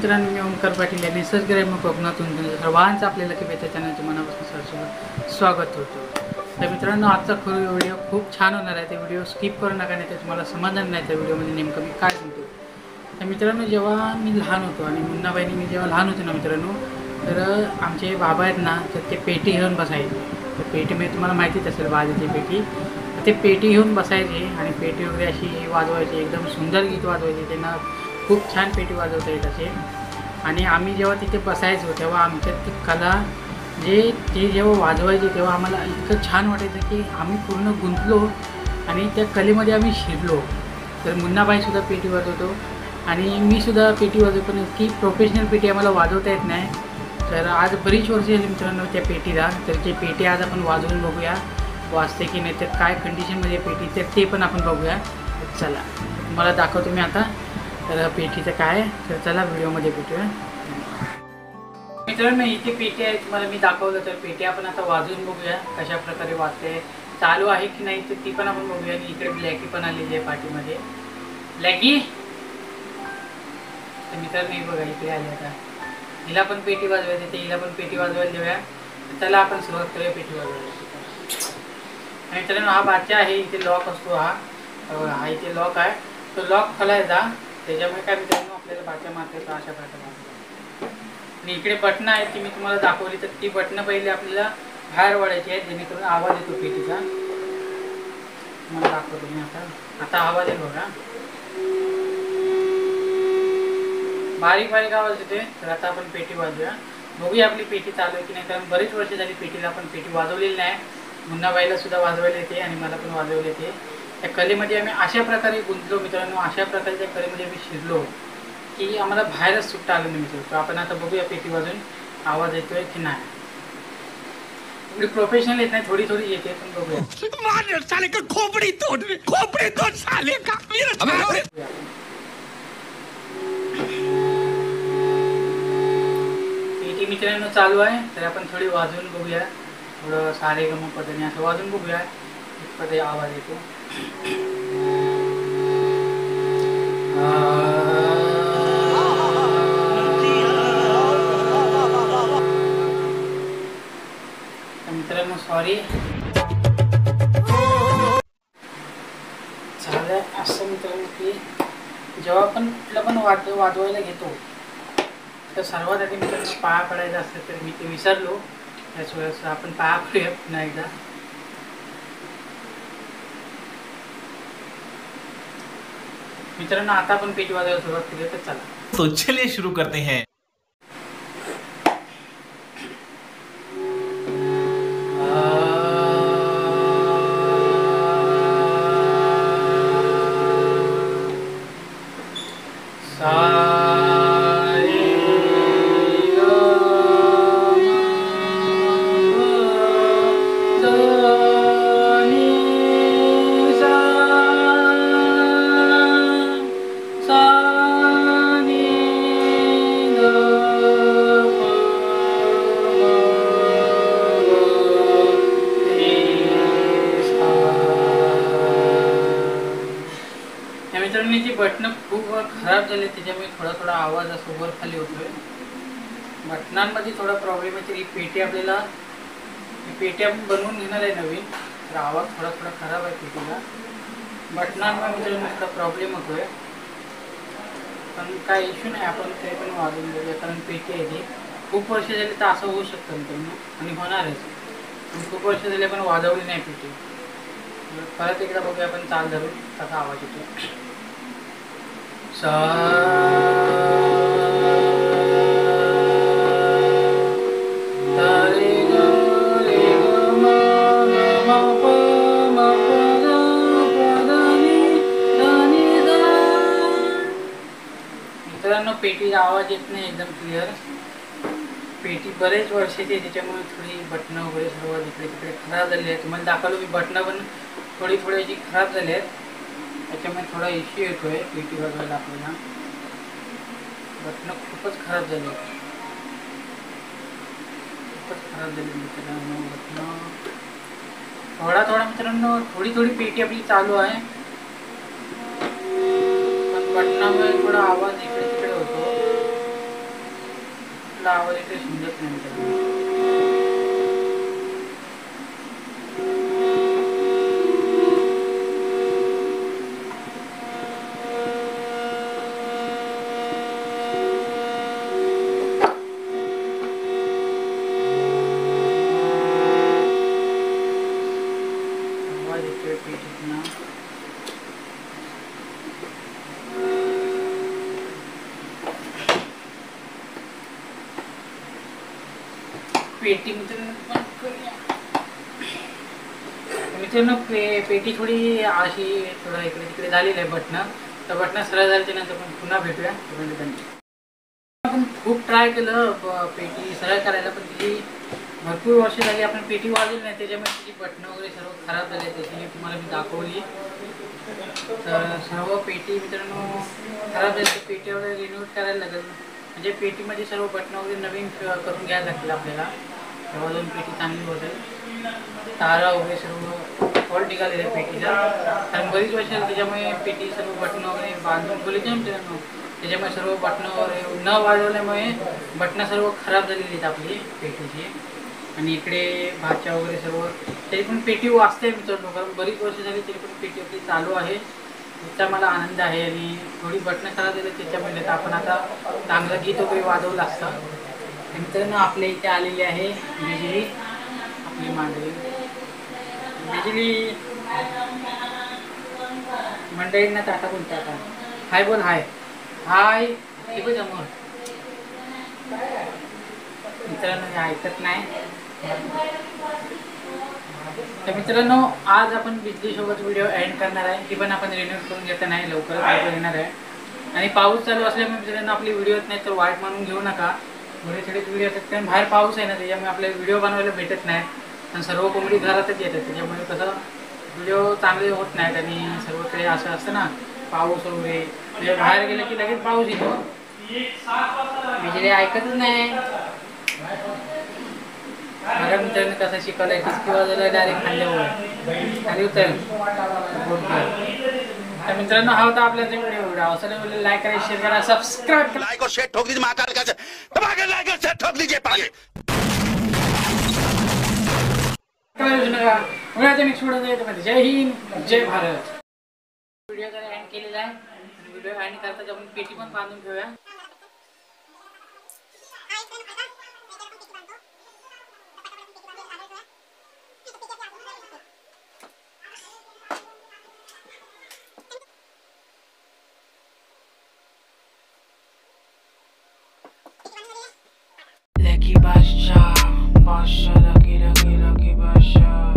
मित्रांनो, मी ओमकार पाटील या निसर्गरम्य कोकणातून सर्वांचं आपल्याला किंवा चॅनलच्या मनापासून स्वागत होतं. तर मित्रांनो, आजचा व्हिडिओ खूप छान होणार आहे. ते व्हिडिओ स्किप करू नका, नाही तर तुम्हाला समाधान नाही त्या व्हिडिओमध्ये नेमकं मी काय सांगतो. तर मित्रांनो, जेव्हा मी लहान होतो आणि मुन्नाबाईंनी मी जेव्हा लहान होतो ना मित्रांनो, तर आमचे बाबा आहेत ना, तर ते पेटी घेऊन बसायचे. तर पेटी म्हणजे तुम्हाला माहितीच असेल, बाजाची पेटी. तर ते पेटी घेऊन बसायचे आणि पेटी वगैरे अशी वाजवायची, एकदम सुंदर गीत वाजवायचे. त्यांना खूप छान पेटी वाजवता येत असे. आणि आम्ही जेव्हा तिथे बसायचो तेव्हा आमच्यात ती कला ते जेव्हा वाजवायचे तेव्हा आम्हाला इतकं छान वाटायचं की आम्ही पूर्ण गुंतलो आणि त्या कलेमध्ये आम्ही शिरलो. तर मुन्नाबाईसुद्धा पेटी वाजवतो आणि मीसुद्धा पेटी वाजवतो, पण की प्रोफेशनल पेटी आम्हाला वाजवता येत नाही. तर आज बरीच वर्ष झाली मित्रांनो त्या पेटीला. तर ती पेटी आज आपण वाजवून बघूया वाजते की नाही, तर काय कंडिशनमध्ये पेटी, तर ते पण आपण बघूया. चला तुम्हाला दाखवतो मी आता तर पेटीचं काय. तर चला व्हिडिओमध्ये भेटूया. मित्रांनो, इथे पेटी आहे, तुम्हाला मी दाखवलं. तर पेटी आपण आता वाजवून बघूया कशा प्रकारे वाजते, चालू आहे की नाही, तर ती पण आपण बघूया. आणि इकडे ब्लॅकी पण आलेली आहे पाठीमध्ये. ब्लॅकी, तर मित्रांनो ही बघा इकडे आली. आता हिला पण पेटी वाजवायची, ते हिला पण पेटी वाजवायला देऊया. चला आपण सुरुवात करूया पेटी वाजवायला. आणि मित्रांनो, हा बाचा आहे, इथे लॉक असतो. हा इथे लॉक आहे, तो लॉक खोलायचा. त्याच्यामुळे काय मित्रांनो आपल्याला बाचा मारता येतो अशा प्रकारे. आणि इकडे बटणं आहेत, ती मी तुम्हाला दाखवली. तर ती बटणं पहिले आपल्याला बाहेर वाढायची आहेत, जेणेकरून आवाज येतो पेटीचा. मला दाखवतो मी आता आवाज येईल बघा, बारीक बारीक आवाज येते. तर आता आपण पेटी वाजवूया, बघूया आपली पेटी चालू आहे की नाही. कारण बरीच वर्ष झाली पेटीला आपण पेटी वाजवलेली नाही. मुन्नाबाईला सुद्धा वाजवायला येते आणि मला पण वाजवले येते. त्या कलेमध्ये आम्ही अशा प्रकारे गुंतलो मित्रांनो, अशा प्रकारे त्या कलेमध्ये आम्ही शिरलो की आम्हाला बाहेरच सुट्टा आलं नाही मित्र. तर आपण आता बघूया पेटी वाजून आवाज येतोय की नाही. एवढी प्रोफेशनल येत नाही, थोडी थोडी येते, पण बघूया. पेटी मित्रांनो चालू आहे, तर आपण थोडी वाजवून बघूया. थोडं सारे गम पद्धतीने असं वाजून बघूया कितपत आवाज येतो. मित्रांनो सॉरी, झालं असं मित्रांनो की जेव्हा आपण कुठलं पण वाजवायला घेतो तर सर्वात आधी मित्रांनो पाया पडायचं असतं. तर मी ते विसरलो, त्याच वेळेस आपण पाया पडूया पुन्हा एकदा. मित्रांनो आता आपण पेटी वाजवायला सुरुवात केली, तर चला तो चलिए शुरू करते हैं. मित्रांनी ती बटणं खूप खराब झाली, त्याच्यामुळे थोडा आवाज असं वर खाली होतोय. बटनांमध्ये थोडा प्रॉब्लेम आहे. तर ही पेटी आपण बनवून घेणार आहे नवीन. तर आवाज थोडा खराब आहे पेटीला. बटनांमध्ये मित्रांनो थोडा प्रॉब्लेम होतोय, पण काय इश्यू नाही, आपण ते पण वाजवून बघूया. कारण पेटी आहे ती खूप वर्ष झाली, तर असं होऊ शकतं मित्रांनो आणि होणारच. पण खूप वर्ष झाली आपण वाजवली नाही पेटी. परत एकदा बघूया आपण चाल धरून कसा आवाज येतो. मित्रांनो पेटीचा आवाज येत नाही एकदम क्लिअर. पेटी बरेच वर्षाची आहे, त्याच्यामुळे थोडी बटणं वगैरे सर्व इकडे तिकडे खराब झाली आहेत. तुम्हाला दाखवलं मी, बटणं पण थोडी अशी खराब झाली आहेत. त्याच्यामुळे थोडा इश्यू येतोय पेटी वाजवायला आपल्याला. बटणं खूपच खराब झाली मित्रांनो. बटणं थोडा मित्रांनो थोडी पेटी आपली चालू आहे, पण बटनामुळे थोडा आवाज इकडे तिकडे होतो. आपला आवाज इकडे समजत नाही मित्रांनो. आवाज येतोय पेटीतनं. पेटी मित्रांनो पेटी थोडी अशी थोडं इकडे तिकडे झालेली आहे बटणं. तर बटणं सरळ झाल्याच्या नंतर पण पुन्हा भेटूया. आपण खूप ट्राय केलं पेटी सरळ करायला, पण तिची भरपूर वर्ष झाली आपण पेटी वाजवली नाही. त्याच्यामुळे तिची बटणं वगैरे सर्व खराब झाले. त्याची तुम्हाला मी दाखवली. तर सर्व पेटी मित्रांनो खराब झाली. तर पेटी वगैरे रिन्यूट करायला लागेल. म्हणजे पेटीमध्ये सर्व बटणं वगैरे नवीन करून घ्यायला लागतील आपल्याला. तेव्हा जाऊन पेटी चांगली होते. तारा वगैरे सर्व फॉल्ट निघालेले पेटीचा. कारण बरीच वर्ष त्याच्यामुळे पेटी सर्व बटणं वगैरे बांधून खोलीचे ना मित्रांनो. त्याच्यामुळे सर्व बटणं वगैरे न वाजवल्यामुळे बटणं सर्व खराब झालेली आहेत आपली पेटीची. आणि इकडे भाच्या वगैरे सर्व तरी पण पेटी वाजते मित्रांनो. कारण बरीच वर्ष झाली तरी पण पेटी आपली चालू आहे. त्याचा मला आनंद आहे. आणि थोडी बटणं खराब झाली त्याच्यामुळे आपण आता चांगलं गीत वगैरे वाजवलं असतं. मित्रांनो आपल्या इथे आलेली आहे बिजली. आपली मांडवी बिजली मंडळींना टाटा बोलते. आता हाय बोल. हाय हाय हे बघ समोर. मित्रांनो हे ऐकत नाही. तर मित्रांनो आज आपण बिजली सोबत व्हिडिओ एंड करणार आहे. ती पण आपण रिन्यू करून घेता नाही लवकरच येणार आहे. आणि पाऊस चालू असल्यामुळे मित्रांनो आपली व्हिडिओ येत नाही तर वाईट मानून घेऊ नका. थोडे थोडे व्हिडिओ येतात कारण बाहेर पाऊस आहे ना, त्याच्यामुळे आपल्याला व्हिडिओ बनवायला भेटत नाही. आणि सर्व कोंबडी घरातच येतात. त्याच्यामुळे कसं व्हिडिओ चांगले होत नाहीत. आणि सर्वकडे असं असतं ना पाऊस वगैरे, म्हणजे बाहेर गेलं की लगेच पाऊस येतो. बिजली ऐकतच नाही. माझ्या मित्रांनी कसं शिकवलंय डिस्की वाजवला डायरेक्ट खाल्ल्यावर खाली उतर. तर मित्रांनो हा होता आपला व्हिडिओ. आवडला लाईक करा, शेअर करा, सबस्क्राइब करा. लाइक और शेयर ठोक दीजिए महाकाल का दबा के लाइक और शेयर ठोक दीजिए पागे. जय हिंद जय भारत. व्हिडिओ जरा एंड केलेला आहे. व्हिडिओ एंड करता आपण पेटी पण बांधून ठेवूया. Lucky Basha, Basha, lucky Basha.